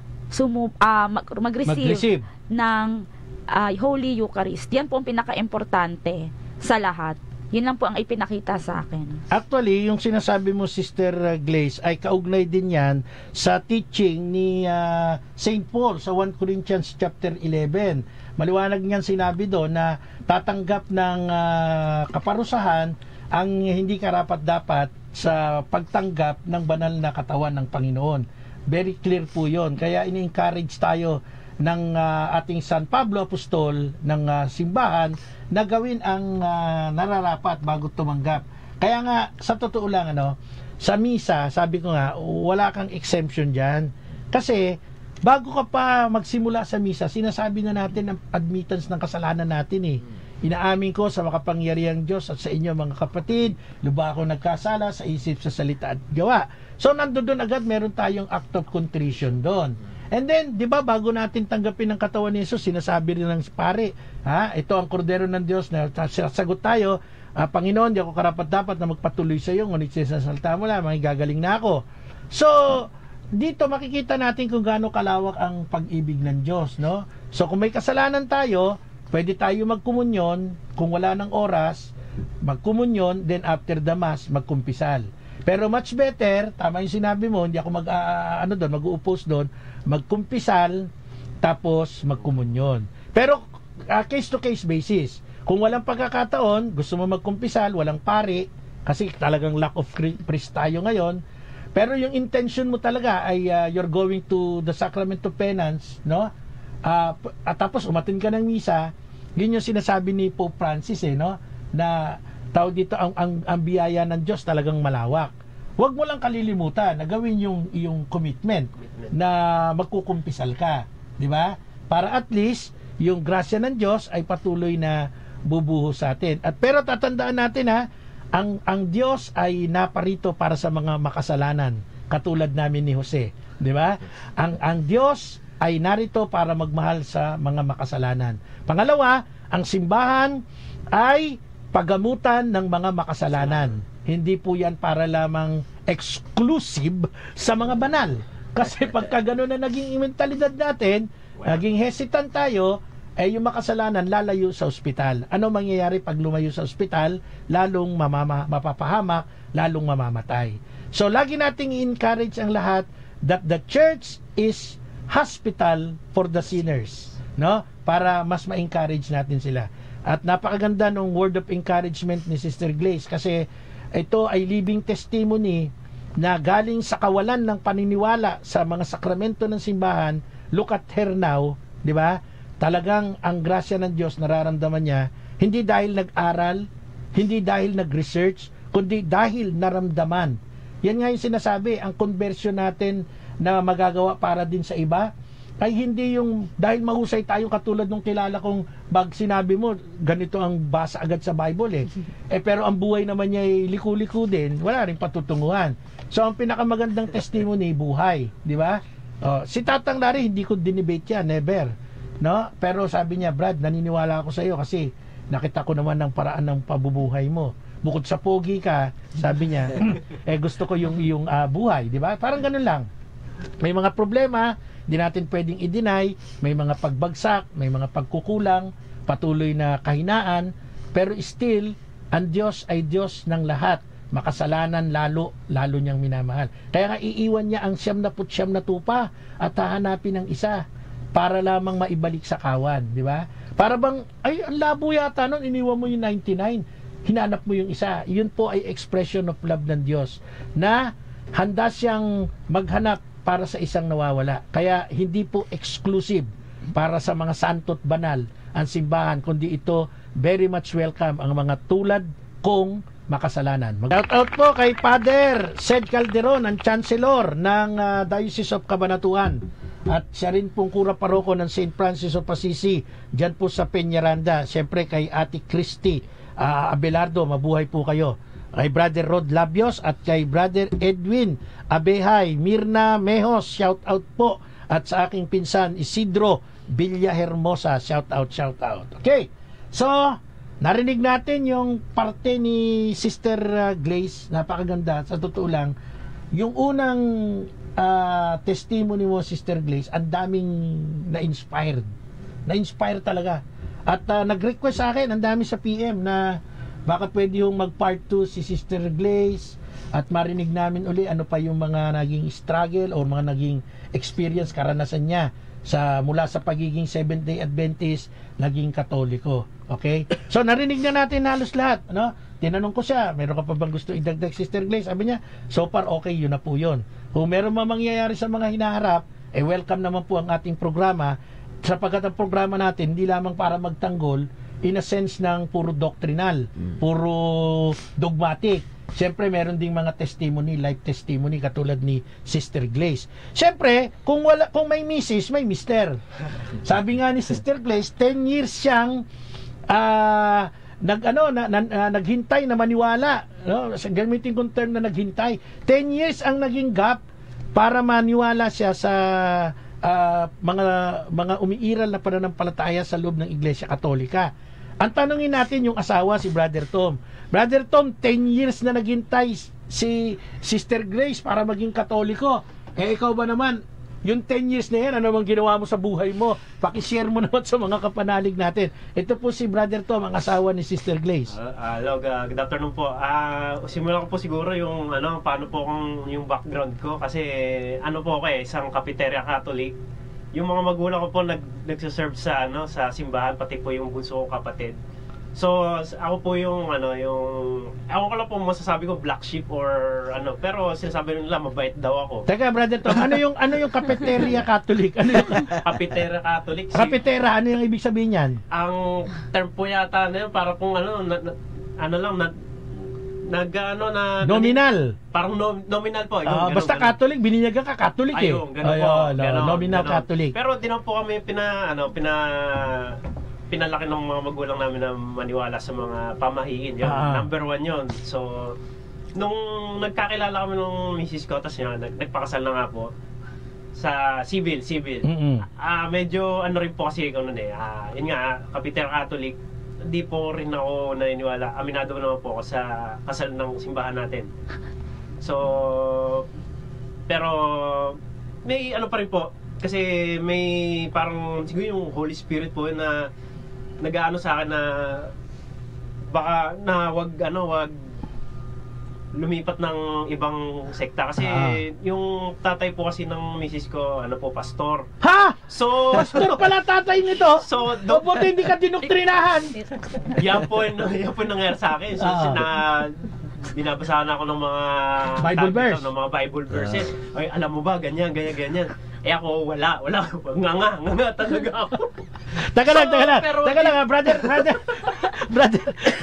mag-receive ng Holy Eucharist. Yan po ang pinaka-importante sa lahat. Yun lang po ang ipinakita sa akin. Actually, yung sinasabi mo, Sister Glaze, ay kaugnay din yan sa teaching ni St. Paul sa 1 Corinthians chapter 11. Maliwanag niyan sinabi doon na tatanggap ng kaparusahan ang hindi karapat-dapat sa pagtanggap ng banal na katawan ng Panginoon. Very clear po yun. Kaya ini-encourage tayo ng ating San Pablo Apostol ng simbahan na gawin ang nararapat bago tumanggap. Kaya nga, sa totoo lang, sa misa, sabi ko nga, wala kang exemption dyan. Kasi, bago ka pa magsimula sa misa, sinasabi na natin ang admittance ng kasalanan natin eh. Inaamin ko sa makapangyarihang Diyos at sa inyo mga kapatid, lubha ako nagkasala sa isip, sa salita at gawa. So, nandoon agad, meron tayong act of contrition doon. And then, di ba, bago natin tanggapin ang katawan ni Jesus, sinasabi rin ng pare, ito ang kordero ng Diyos na sagot tayo, Panginoon, di ako karapat-dapat na magpatuloy sa iyo, ngunit sinasalta mo lang, gagaling na ako. So, dito makikita natin kung gaano kalawak ang pag-ibig ng Diyos, no? So, kung may kasalanan tayo, pwede tayo magkumunyon, kung wala ng oras, magkumunyon, then after the Mass, magkumpisal. Pero much better, tama yung sinabi mo, hindi ako mag-uupos doon, magkumpisal, tapos magkumunyon. Pero case-to-case basis. Kung walang pagkakataon, gusto mo magkumpisal, walang pare, kasi talagang lack of priest tayo ngayon, pero yung intention mo talaga ay you're going to the sacrament of penance, no? At tapos umattend ka ng misa, yun yung sinasabi ni Pope Francis, no? Na tawag dito, ang biyaya ng Diyos talagang malawak. Huwag mo lang kalilimutan na gawin yung commitment na magkukumpisal ka, di ba? Para at least yung grasya ng Diyos ay patuloy na bubuhos sa atin. Pero tatandaan natin ang Diyos ay naparito para sa mga makasalanan, katulad namin ni Jose, di ba? Ang Diyos ay narito para magmahal sa mga makasalanan. Pangalawa, ang simbahan ay pagamutan ng mga makasalanan. Hindi po yan para lamang exclusive sa mga banal. Kasi pagka gano'n na naging mentalidad natin, naging hesitant tayo, yung makasalanan lalayo sa ospital. Ano mangyayari pag lumayo sa ospital? Lalong mapapahamak, lalong mamamatay. So lagi nating i-encourage ang lahat that the church is hospital for the sinners, no? Para mas ma-encourage natin sila. At napakaganda ng word of encouragement ni Sister Glaze, kasi ito ay living testimony na galing sa kawalan ng paniniwala sa mga sakramento ng simbahan. Look at her now, di ba? Talagang ang grasya ng Diyos nararamdaman niya, hindi dahil nag-aral, hindi dahil nag-research, kundi dahil naramdaman. Yan nga yung sinasabi, ang conversion natin na magagawa para din sa iba, ay hindi yung dahil mahusay tayo katulad nung kilala kong bag sinabi mo, ganito ang basa agad sa Bible pero ang buhay naman niya ay liku-liku din, wala rin patutunguhan. So ang pinakamagandang testimony, buhay, di ba? Si Tatang Larry, hindi ko dinebate yan, never, no? Pero sabi niya, Brad, naniniwala ako sa iyo kasi nakita ko naman ng paraan ng pabubuhay mo. Bukod sa pogi ka, sabi niya, gusto ko yung buhay, di ba? Parang ganun lang. May mga problema, di natin pwedeng i-deny, may mga pagbagsak, may mga pagkukulang, patuloy na kahinaan, pero still, ang Diyos ay Diyos ng lahat. Makasalanan lalo niyang minamahal. Kaya nga iiwan niya ang 99 na tupa at hahanapin ng isa para lamang maibalik sa kawan, di ba? Para bang, ay, ang labo yata nun, iniwan mo yung 99, hinanap mo yung isa. Yun po ay expression of love ng Diyos na handa siyang maghanap para sa isang nawawala. Kaya hindi po exclusive para sa mga santo't banal ang simbahan, kundi ito very much welcome ang mga tulad kong makasalanan. Shout out po kay Father Sed Calderon, ang Chancellor ng Diocese of Cabanatuan. At siya rin pong kura paroko ng St. Francis of Assisi dyan po sa Peñaranda. Siyempre kay Ate Christy Abelardo, mabuhay po kayo. Kay Brother Rod Labios at kay Brother Edwin Abehay, Mirna Mejos, shout out po. At sa aking pinsan Isidro Villahermosa, shout out. Okay, so narinig natin yung parte ni Sister Glaze, napakaganda. Sa totoo lang, yung unang testimony mo, Sister Glaze, ang daming na-inspired talaga. At nag-request sa akin, ang dami sa PM na baka pwede yung mag-part 2 si Sister Glaze at marinig namin uli ano pa yung mga naging struggle o mga naging experience, karanasan niya mula sa pagiging Seventh-day Adventist, naging Katoliko. Okay? So, narinig na natin halos lahat. Ano? Tinanong ko siya, meron ka pa bang gusto idagdag, Sister Glaze? Sabi niya, so far, okay, yun na po yun. Kung meron mangyayari sa mga hinaharap, welcome naman po ang ating programa, sapagkat ang programa natin, hindi lamang para magtanggol, in a sense ng puro doctrinal, puro dogmatic. Siyempre, meron ding mga testimony, life testimony, katulad ni Sister Glaze. Siyempre, kung may misis, may mister. Sabi nga ni Sister Glaze, 10 years siyang naghintay na maniwala. No? Gamitin kong term na naghintay. 10 years ang naging gap para maniwala siya sa mga umiiral na pananampalataya sa loob ng Iglesia Katolika. Ang tanungin natin yung asawa, si Brother Tom. Brother Tom, 10 years na naghintay si Sister Grace para maging Katoliko. Ikaw ba naman, yung 10 years na yan, ano bang ginawa mo sa buhay mo? Pakishare mo naman sa mga kapanalig natin. Ito po si Brother Tom, ang asawa ni Sister Glaze. Hello, good afternoon po. Simulan ko po siguro yung paano po yung background ko kasi po ako isang Kapiterya Catholic. Yung mga magulang ko po nagse-serve sa simbahan, pati po yung bunso ko kapatid. So, ako po yung ako ko lang po masasabi ko black sheep or pero sinasabi nila mabait daw ako. Teka, Brother Tom, ano yung Kapiterya Catholic? Ano yung Kapiterya Catholic? Kapitera, ano yung ibig sabihin niyan? Ang term po yata na yun, para kung nominal. Parang nominal po. Basta Catholic, bininyagan ka Catholic eh. Ayun, ganun. Nominal Catholic. Pero di naman po kami pinalaki ng mga magulang namin na maniwala sa mga pamahiin. Yun, number 1 yun. So, nung nagkakilala kami ng misis ko, tapos nagpakasal na nga po sa civil. Medyo rin po kasi ikaw nun yun nga, Kapiterya Catholic, hindi po rin ako naniniwala. Aminado naman po ako sa kasal ng simbahan natin. So, pero may pa rin po. Kasi may parang siguro yung Holy Spirit po na nag-aano sa akin na baka na wag lumipat ng ibang sekta kasi yung tatay po kasi ng misis ko pastor. Ha? So pastor pala tatay nito. So buti hindi ka dinoktrinahan. Yan po nangyari sa akin. So binabasahan ako ng mga Bible verse. Ng mga Bible verses. Ay, alam mo ba ganyan. Ako wala nga talaga ako. Teka lang,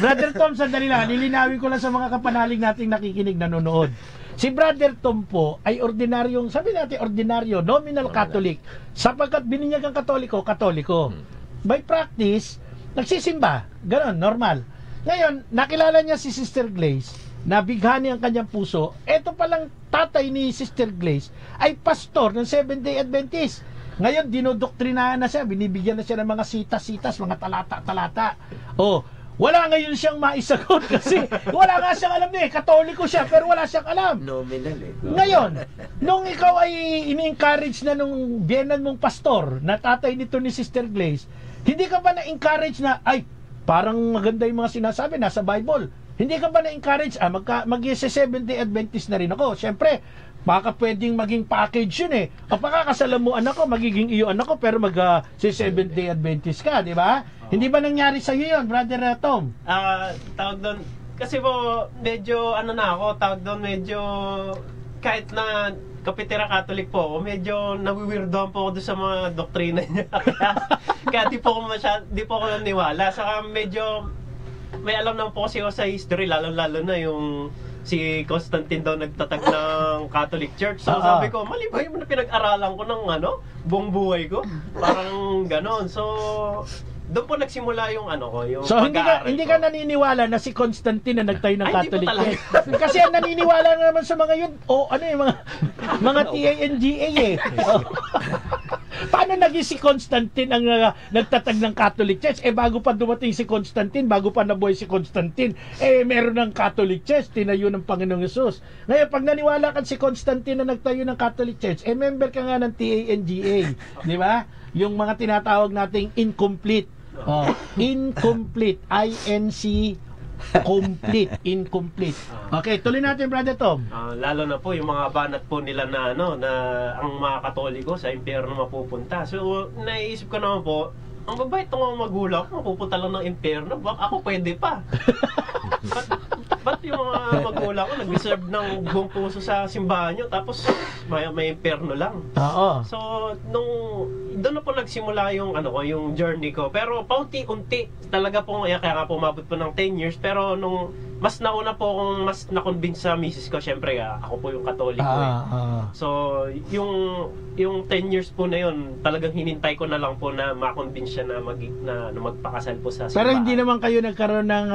Brother Tom, sandali lang, lilinawin ko lang sa mga kapanalig nating nakikinig, nanonood. Si Brother Tom po ay ordinaryong, sabi natin ordinaryo, nominal Catholic, sapagkat bininyagang Katoliko. By practice, nagsisimba, ganon, normal. Ngayon, nakilala niya si Sister Glaze, nabighani ang kanyang puso. Ito palang tatay ni Sister Glaze ay pastor ng Seventh-day Adventist. Ngayon, dinodoktrinahan na siya, binibigyan na siya ng mga sitas, mga talata. Wala ngayon siyang maisagot kasi wala nga siyang alam Katoliko siya, pero wala siyang alam. Nominal Ngayon, nung ikaw ay ini-encourage na nung biyenan mong pastor, na tatay nito ni Sister Glaze, Hindi ka ba na-encourage na, ay, parang maganda yung mga sinasabi, nasa Bible. Hindi ka ba na-encourage, mag-Seventh-day Adventist na rin ako. Siyempre, baka pwedeng maging package yun eh. O pakakasalan mo anak ko, magiging iyo anak ko, pero mag-Seventh-day Adventist ka, di ba? Hindi ba nangyari sa'yo yun, Brother Tom? Tawag doon, kasi po, medyo, tawag doon, medyo, kahit na kapitira Catholic po ako, medyo nawiwirdoan po ako doon sa mga doktrina niya. Kaya di po ako naniwala. Saka medyo, may alam naman po kasi ako sa history, lalo na yung si Constantine daw nagtatag ng Catholic Church. So sabi ko, mali ba yung pinag-aralan ko ng buong buhay ko? Parang ganon. So, doon po nagsimula yung yung so hindi ka naniniwala na si Constantine na nagtayo ng Catholic Church. Kasi ang naniniwala na naman sa mga yun, yung mga TANGA eh. Paano naging si Constantine ang nagtatag ng Catholic Church? Bago pa dumating si Constantine, bago pa nabuhay si Constantine, meron ng Catholic Church, tinayo ng Panginoong Hesus. Ngayon, pag naniwala ka si Constantine na nagtayo ng Catholic Church, member ka nga ng TANGA, di ba? Yung mga tinatawag nating incomplete. Incomplete. Incomplete. Okay, tuloy natin, Brother Tom. Lalo na po yung mga banat po nila na na ang mga Katoliko sa impyerno mapupunta. So, naisip ko naman po, ang babait ng mga magulang ko, mapupunta lang ng impyerno. Ako pwede pa. Ba't yung mga magulang ko nag-reserve ng buong puso sa simbahan nyo, tapos may impyerno lang? Oo. So, doon na po nagsimula yung yung journey ko. Pero paunti-unti talaga po, kaya nga po umabot po ng 10 years. Pero nung mas nauna po akong mas na-convince sa misis ko, syempre ako po yung Katoliko So, yung 10 years po na yun, talagang hinintay ko na lang po na ma-convince siya na magpakasal po sa simbahan. Pero hindi naman kayo nagkaroon ng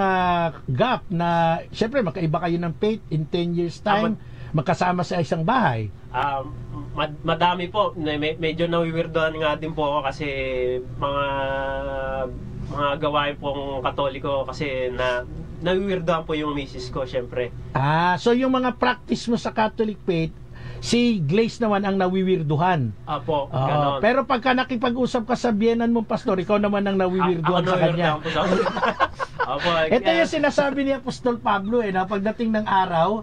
gap na, syempre makaiba kayo ng faith in 10 years time, magkasama sa isang bahay. Madami po. Medyo nawiwirdoan nga din po ako kasi mga gawain pong Katoliko kasi nawiwirdoan po yung misis ko, syempre. So yung mga practice mo sa Catholic faith, si Glaze naman ang nawiwirduhan. Apo, ganon. Pero pagka nakipag-usap ka sa biyenan mong pastor, ikaw naman ang nawiwirduhan sa kanya. Ito yung sinasabi ni Apostol Pablo na pagdating ng araw,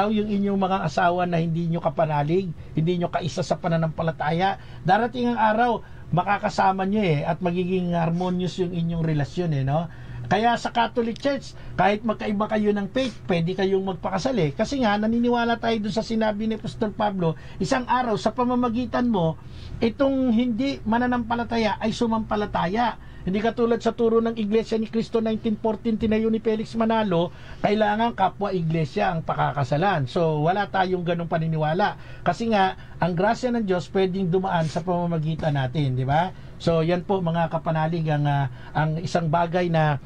yung inyong mga asawa na hindi nyo kapanalig, hindi nyo kaisa sa pananampalataya, darating ang araw, makakasama nyo at magiging harmonious yung inyong relasyon no? Kaya sa Catholic Church, kahit magkaiba kayo ng faith, pwede kayong magpakasal Kasi nga, naniniwala tayo dun sa sinabi ni Apostol Pablo, isang araw sa pamamagitan mo, itong hindi mananampalataya ay sumampalataya. Hindi katulad sa turo ng Iglesia ni Cristo 1914, tinayo ni Felix Manalo, kailangan kapwa Iglesia ang pakakasalan. So, wala tayong ganong paniniwala. Kasi nga, ang grasya ng Diyos pwedeng dumaan sa pamamagitan natin, di ba? So, yan po mga kapanalig ang isang bagay na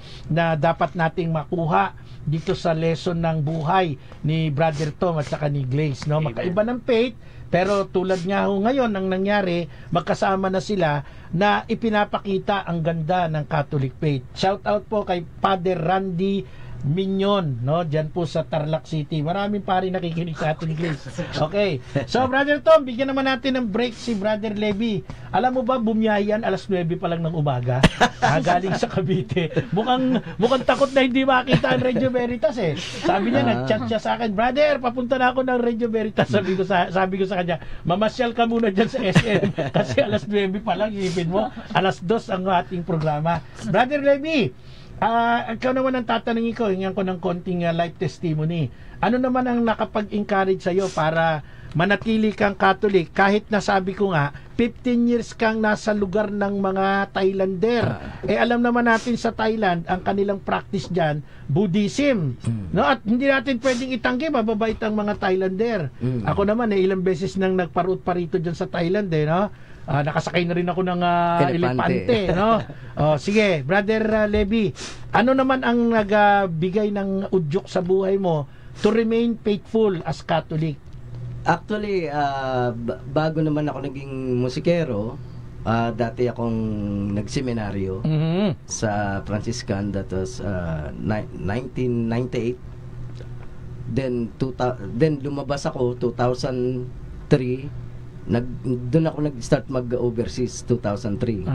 dapat nating makuha dito sa lesson ng buhay ni Brother Tom at saka ni Glaze, no? Magkaiba ng faith, pero tulad nga ngayon ang nangyari, magkasama na sila na ipinapakita ang ganda ng Catholic faith. Shout out po kay Father Randy Mignon, no? Diyan po sa Tarlac City. Maraming pari nakikinig sa ating Glaze. Okay. So, Brother Tom, bigyan naman natin ng break si Brother Levy. Alam mo ba, bumiyayan alas 9 pa lang ng umaga. Galing sa Cavite. Mukhang takot na hindi makita ang Radio Veritas Sabi niya, nag-chat siya sa akin, Brother, papunta na ako ng Radio Veritas. Sabi ko sa kanya, mamasyal ka muna dyan sa SM. Kasi alas 9 pa lang, isipin mo, alas 2 ang ating programa. Brother Levy, ikaw naman ang tatanungin ko, hingan ko ng konting life testimony. Ano naman ang nakapag-encourage sa'yo para manatili kang Catholic kahit nasabi ko nga 15 years kang nasa lugar ng mga Thailander. Alam naman natin sa Thailand ang kanilang practice diyan, Buddhism. No, at hindi natin pwedeng itanggi mababait ang mga Thailander. Ako naman ilang beses nang nagparoot pa rito diyan sa Thailand no. Nakasakay na rin ako ng elepante no. Sige, Brother Levy, ano naman ang nagbigay ng udyok sa buhay mo to remain faithful as Catholic? Actually, bago naman ako naging musikero, dati akong nagseminaryo sa Franciscan, that was 1998. Then lumabas ako 2003 doon ako nag-start mag-overseas 2003.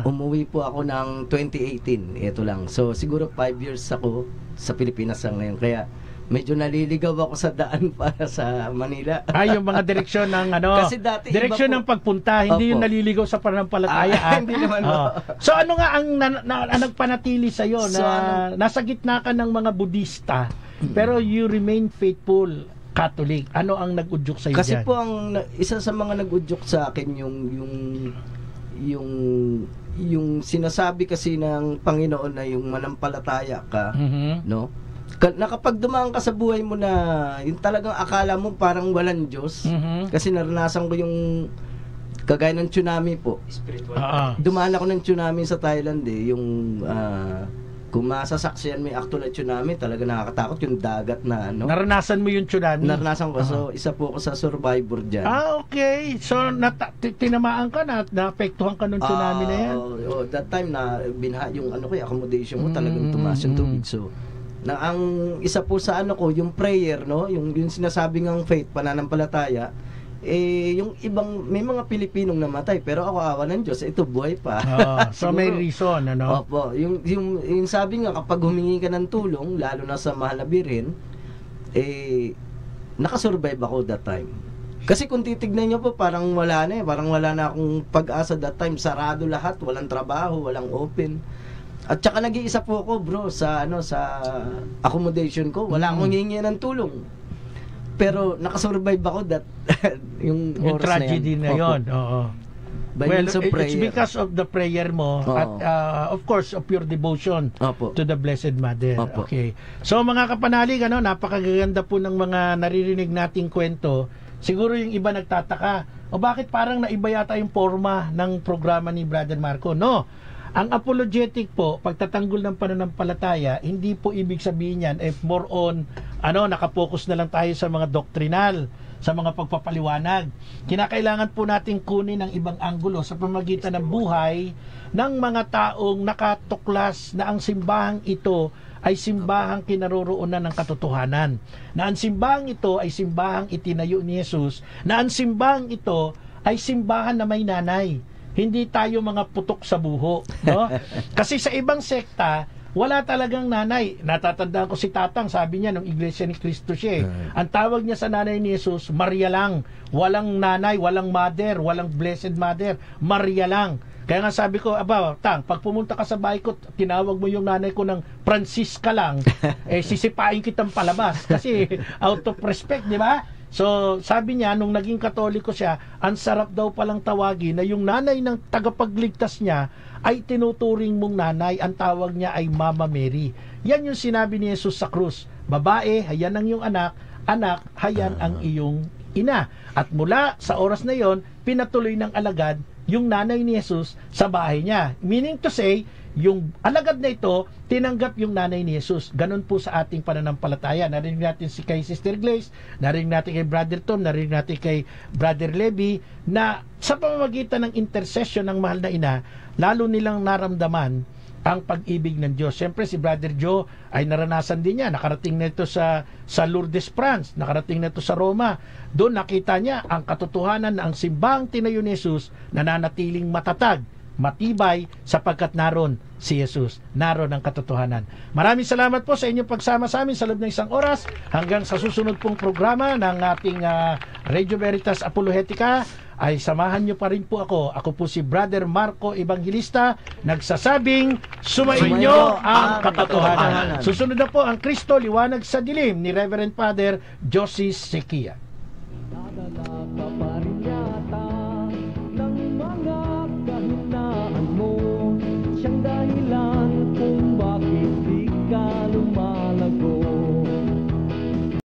Umuwi po ako ng 2018. Ito lang. So siguro 5 years ako sa Pilipinas ngayon. Kaya medyo naliligaw ako sa daan para sa Manila. Yung mga direksyon ng Kasi dati direksyon ng pagpunta, hindi yung naliligaw sa pananampalataya. Hindi naman. So ano nga ang nagpanatili sa iyo na nasa gitna ka ng mga Budista pero you remain faithful Catholic? Ano ang nag-udyok sa iyo? Kasi po ang isa sa mga nag-udyok sa akin yung sinasabi kasi ng Panginoon na yung manampalataya ka, no? Na kapag dumaan ka sa buhay mo na yung talagang akala mo parang walang Diyos, kasi naranasan ko yung kagaya ng tsunami po. Dumaan ako ng tsunami sa Thailand yung kung masasaksihan mo yung actual na tsunami, talaga nakakatakot yung dagat na Naranasan mo yung tsunami? Naranasan ko. So, isa po ako sa survivor dyan. Okay. So, tinamaan ka na, naapektuhan ka ng tsunami na yan? That time na binha yung accommodation mo, talagang tumaas yung tubig. So, ang isa po sa yung prayer, no? Yung sinasabing ang faith, pananampalataya, yung ibang, may mga Pilipinong namatay, pero ako awa ng Diyos, ito buhay pa. So siguro, may reason, Opo. Yung sabi nga, kapag humingi ka ng tulong, lalo na sa mahal na birhen, nakasurvive ako that time. Kasi kung titignan nyo po, parang wala na akong pag-asa that time. Sarado lahat, walang trabaho, walang open. At saka nag-iisa po ako, bro, sa accommodation ko. Wala akong hihingi ng tulong. Pero nakasurvive ako yung tragedy na yun. Well, it's because of the prayer mo at of course of your devotion to the Blessed Mother. Okay. So mga kapanalig, napakaganda po ng mga naririnig nating kwento. Siguro yung iba nagtataka, bakit parang naiba yata yung forma ng programa ni Brother Marco? No. Ang apologetic po, pagtatanggol ng pananampalataya, hindi po ibig sabihin yan, more on, nakapokus na lang tayo sa mga doktrinal, sa mga pagpapaliwanag. Kinakailangan po natin kunin ang ibang anggulo sa pamamagitan ng buhay ng mga taong nakatuklas na ang simbahang ito ay simbahang kinaroroonan ng katotohanan. Na ang simbahang ito ay simbahang itinayo ni Jesus. Na ang simbahang ito ay simbahan na may nanay. Hindi tayo mga putok sa buho, no? Kasi sa ibang sekta, wala talagang nanay. Natatandaan ko si Tatang, sabi niya nung Iglesia ni Cristo siya. Ang tawag niya sa nanay ni Jesus, Maria lang. Walang nanay, walang mother, walang Blessed Mother, Maria lang. Kaya nga sabi ko, Tang, pag pumunta ka sa bahay ko, tinawag mo yung nanay ko ng Francisca lang, sisipain kitang palabas. Kasi out of respect, di ba? So, sabi niya, nung naging Katoliko siya, ang sarap daw palang tawagin na yung nanay ng tagapagligtas niya ay tinuturing mong nanay. Ang tawag niya ay Mama Mary. Yan yung sinabi ni Jesus sa krus. Babae, hayan ang iyong anak. Anak, hayan ang iyong ina. At mula sa oras na yon, pinatuloy ng alagad yung nanay ni Jesus sa bahay niya. Meaning to say, yung alagad na ito, tinanggap yung nanay ni Jesus. Ganun po sa ating pananampalataya. Narinig natin kay Sister Glaze, narinig natin kay Brother Tom, narinig natin kay Brother Levi, na sa pamamagitan ng intercession ng mahal na ina, lalo nilang naramdaman ang pag-ibig ng Diyos. Siyempre si Brother Joe ay naranasan din niya. Nakarating na ito sa Lourdes, France. Nakarating na ito sa Roma. Doon nakita niya ang katotohanan na ang simbahang tinayo ni Jesus nananatiling matatag, matibay, sapagkat naroon si Jesus, naroon ang katotohanan. Maraming salamat po sa inyong pagsama sa amin sa loob ng 1 oras hanggang sa susunod pong programa ng ating Radio Veritas Apologetica. Ay samahan nyo pa rin po ako. Ako po si Brother Marco Evangelista, nagsasabing sumainyo ang katotohanan. Susunod na po ang Kristo Liwanag sa Dilim ni Reverend Father Josie Sequia.